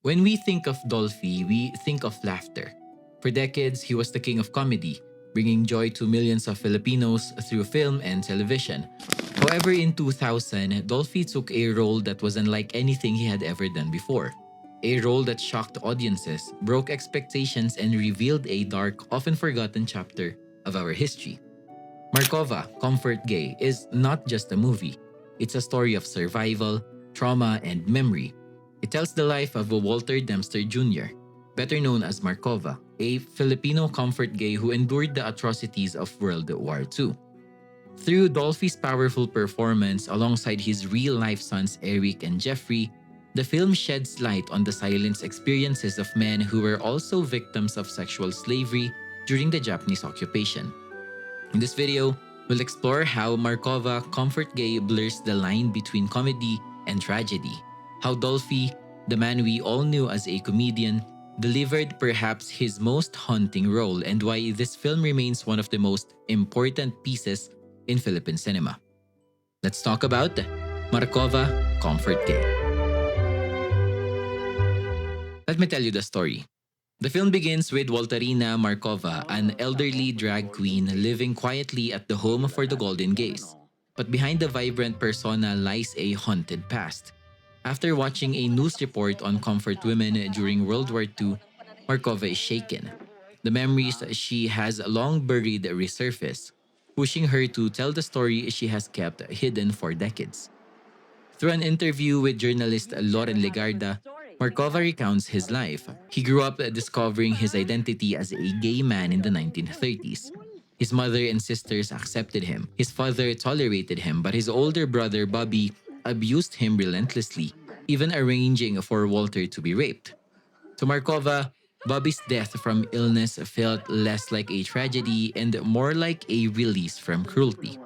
When we think of Dolphy, we think of laughter. For decades, he was the king of comedy, bringing joy to millions of Filipinos through film and television. However, in 2000, Dolphy took a role that was unlike anything he had ever done before. A role that shocked audiences, broke expectations, and revealed a dark, often forgotten chapter of our history. Markova, Comfort Gay, is not just a movie. It's a story of survival, trauma, and memory. It tells the life of Walter Dempster Jr., better known as Markova, a Filipino comfort gay who endured the atrocities of World War II. Through Dolphy's powerful performance alongside his real-life sons Eric and Jeffrey, the film sheds light on the silent experiences of men who were also victims of sexual slavery during the Japanese occupation. In this video, we'll explore how Markova Comfort Gay blurs the line between comedy and tragedy, how Dolphy, the man we all knew as a comedian, delivered perhaps his most haunting role, and why this film remains one of the most important pieces in Philippine cinema. Let's talk about Markova Comfort Gay. Let me tell you the story. The film begins with Walterina Markova, an elderly drag queen living quietly at the home for the Golden Gays. But behind the vibrant persona lies a haunted past. After watching a news report on comfort women during World War II, Markova is shaken. The memories she has long buried resurface, pushing her to tell the story she has kept hidden for decades. Through an interview with journalist Loren Legarda, Markova recounts his life. He grew up discovering his identity as a gay man in the 1930s. His mother and sisters accepted him. His father tolerated him, but his older brother Bobby abused him relentlessly, even arranging for Walter to be raped. To Markova, Bobby's death from illness felt less like a tragedy and more like a release from cruelty.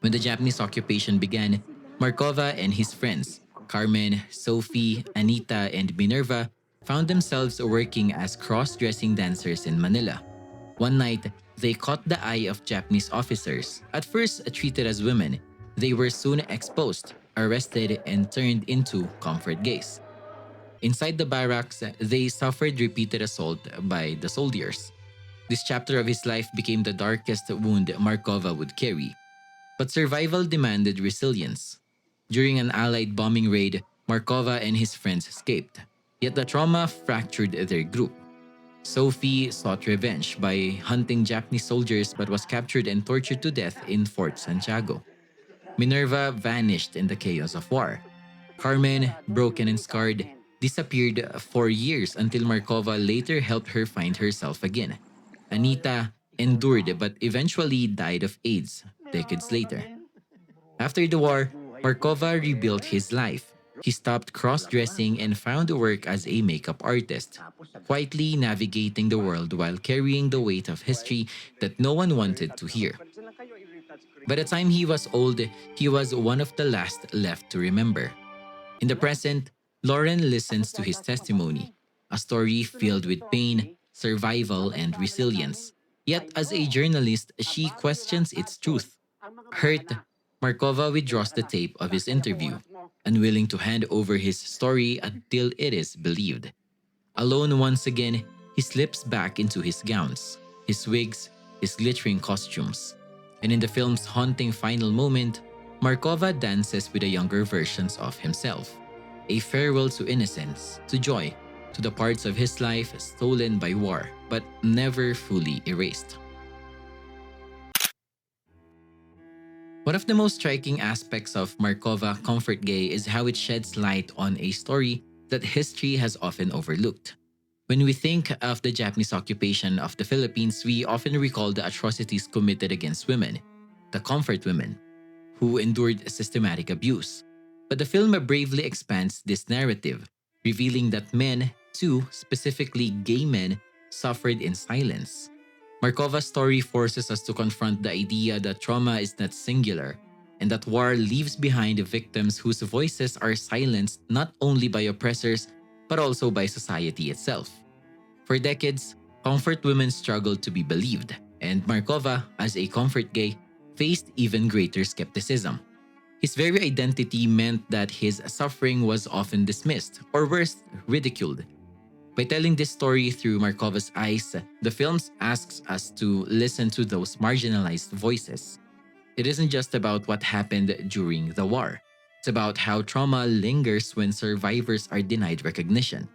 When the Japanese occupation began, Markova and his friends, Carmen, Sophie, Anita, and Minerva, found themselves working as cross-dressing dancers in Manila. One night, they caught the eye of Japanese officers. At first treated as women, they were soon exposed, arrested, and turned into comfort gays. Inside the barracks, they suffered repeated assault by the soldiers. This chapter of his life became the darkest wound Markova would carry. But survival demanded resilience. During an Allied bombing raid, Markova and his friends escaped. Yet the trauma fractured their group. Sophie sought revenge by hunting Japanese soldiers but was captured and tortured to death in Fort Santiago. Minerva vanished in the chaos of war. Carmen, broken and scarred, disappeared for years until Markova later helped her find herself again. Anita endured but eventually died of AIDS decades later. After the war, Markova rebuilt his life. He stopped cross-dressing and found work as a makeup artist, quietly navigating the world while carrying the weight of history that no one wanted to hear. By the time he was old, he was one of the last left to remember. In the present, Lauren listens to his testimony, a story filled with pain, survival, and resilience. Yet as a journalist, she questions its truth. Hurt, Markova withdraws the tape of his interview, unwilling to hand over his story until it is believed. Alone once again, he slips back into his gowns, his wigs, his glittering costumes. And in the film's haunting final moment, Markova dances with the younger versions of himself. A farewell to innocence, to joy, to the parts of his life stolen by war, but never fully erased. One of the most striking aspects of Markova Comfort Gay is how it sheds light on a story that history has often overlooked. When we think of the Japanese occupation of the Philippines, we often recall the atrocities committed against women, the comfort women, who endured systematic abuse. But the film bravely expands this narrative, revealing that men, too, specifically gay men, suffered in silence. Markova's story forces us to confront the idea that trauma is not singular, and that war leaves behind victims whose voices are silenced not only by oppressors, but also by society itself. For decades, comfort women struggled to be believed, and Markova, as a comfort gay, faced even greater skepticism. His very identity meant that his suffering was often dismissed, or worse, ridiculed. By telling this story through Markova's eyes, the film asks us to listen to those marginalized voices. It isn't just about what happened during the war. It's about how trauma lingers when survivors are denied recognition.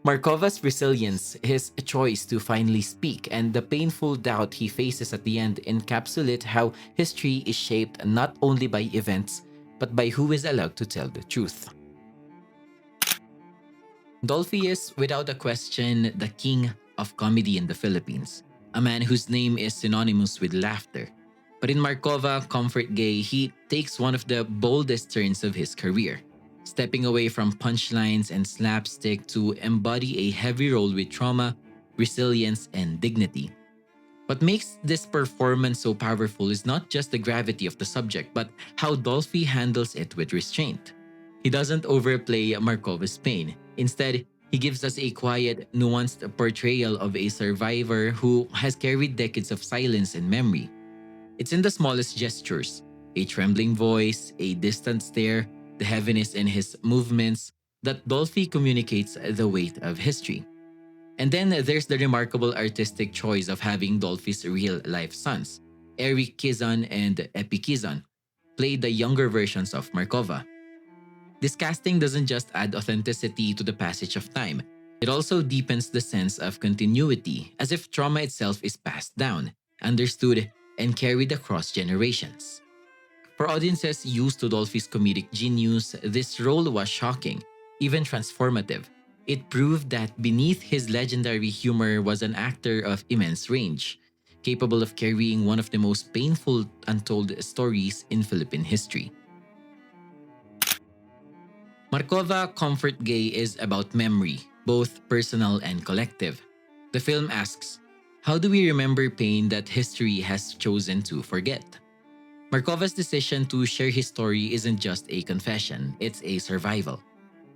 Markova's resilience, his choice to finally speak, and the painful doubt he faces at the end encapsulate how history is shaped not only by events, but by who is allowed to tell the truth. Dolphy is, without a question, the king of comedy in the Philippines, a man whose name is synonymous with laughter. But in Markova, Comfort Gay, he takes one of the boldest turns of his career, stepping away from punchlines and slapstick to embody a heavy role with trauma, resilience, and dignity. What makes this performance so powerful is not just the gravity of the subject, but how Dolphy handles it with restraint. He doesn't overplay Markova's pain. Instead, he gives us a quiet, nuanced portrayal of a survivor who has carried decades of silence and memory. It's in the smallest gestures, a trembling voice, a distant stare, the heaviness in his movements, that Dolphy communicates the weight of history. And then there's the remarkable artistic choice of having Dolphy's real-life sons, Eric Kizan and Epi Kizan, play the younger versions of Markova. This casting doesn't just add authenticity to the passage of time, it also deepens the sense of continuity, as if trauma itself is passed down, understood, and carried across generations. For audiences used to Dolphy's comedic genius, this role was shocking, even transformative. It proved that beneath his legendary humor was an actor of immense range, capable of carrying one of the most painful untold stories in Philippine history. Markova Comfort Gay is about memory, both personal and collective. The film asks, how do we remember pain that history has chosen to forget? Markova's decision to share his story isn't just a confession, it's a survival.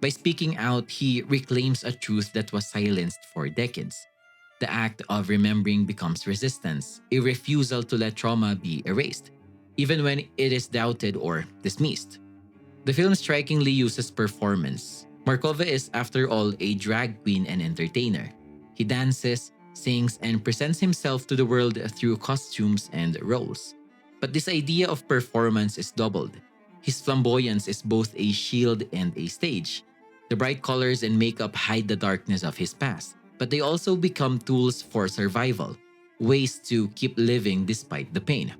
By speaking out, he reclaims a truth that was silenced for decades. The act of remembering becomes resistance, a refusal to let trauma be erased, even when it is doubted or dismissed. The film strikingly uses performance. Markova is, after all, a drag queen and entertainer. He dances, sings, and presents himself to the world through costumes and roles. But this idea of performance is doubled. His flamboyance is both a shield and a stage. The bright colors and makeup hide the darkness of his past, but they also become tools for survival, ways to keep living despite the pain.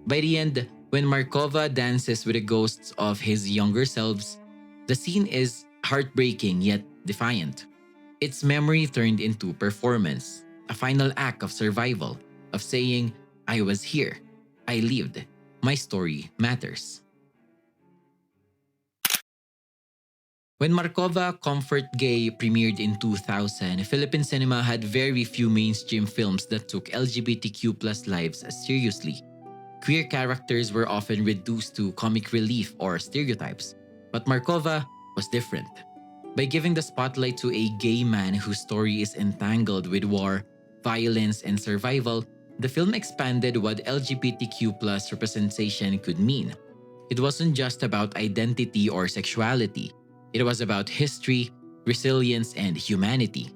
By the end, when Markova dances with the ghosts of his younger selves, the scene is heartbreaking yet defiant. It's memory turned into performance, a final act of survival, of saying, I was here, I lived, my story matters. When Markova Comfort Gay premiered in 2000, Philippine cinema had very few mainstream films that took LGBTQ plus lives seriously. Queer characters were often reduced to comic relief or stereotypes, but Markova was different. By giving the spotlight to a gay man whose story is entangled with war, violence, and survival, the film expanded what LGBTQ plus representation could mean. It wasn't just about identity or sexuality. It was about history, resilience, and humanity.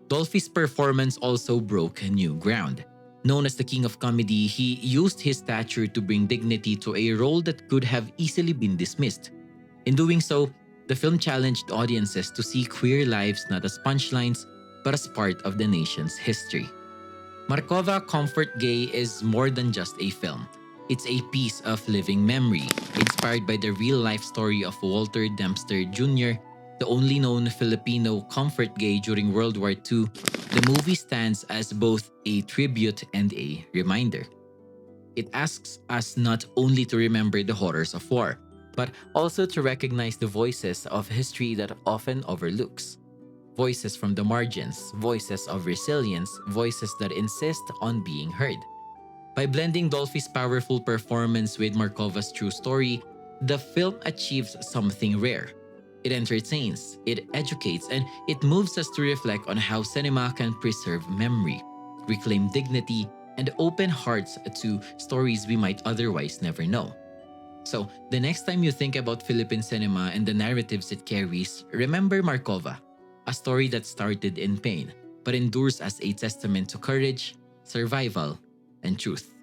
Dolphy's performance also broke new ground. Known as the King of Comedy, he used his stature to bring dignity to a role that could have easily been dismissed. In doing so, the film challenged audiences to see queer lives not as punchlines, but as part of the nation's history. Markova Comfort Gay is more than just a film. It's a piece of living memory, inspired by the real-life story of Walter Dempster Jr., the only known Filipino comfort gay during World War II. The movie stands as both a tribute and a reminder. It asks us not only to remember the horrors of war, but also to recognize the voices of history that often overlooks. Voices from the margins, voices of resilience, voices that insist on being heard. By blending Dolphy's powerful performance with Markova's true story, the film achieves something rare. It entertains, it educates, and it moves us to reflect on how cinema can preserve memory, reclaim dignity, and open hearts to stories we might otherwise never know. So, the next time you think about Philippine cinema and the narratives it carries, remember Markova, a story that started in pain but endures as a testament to courage, survival, and truth.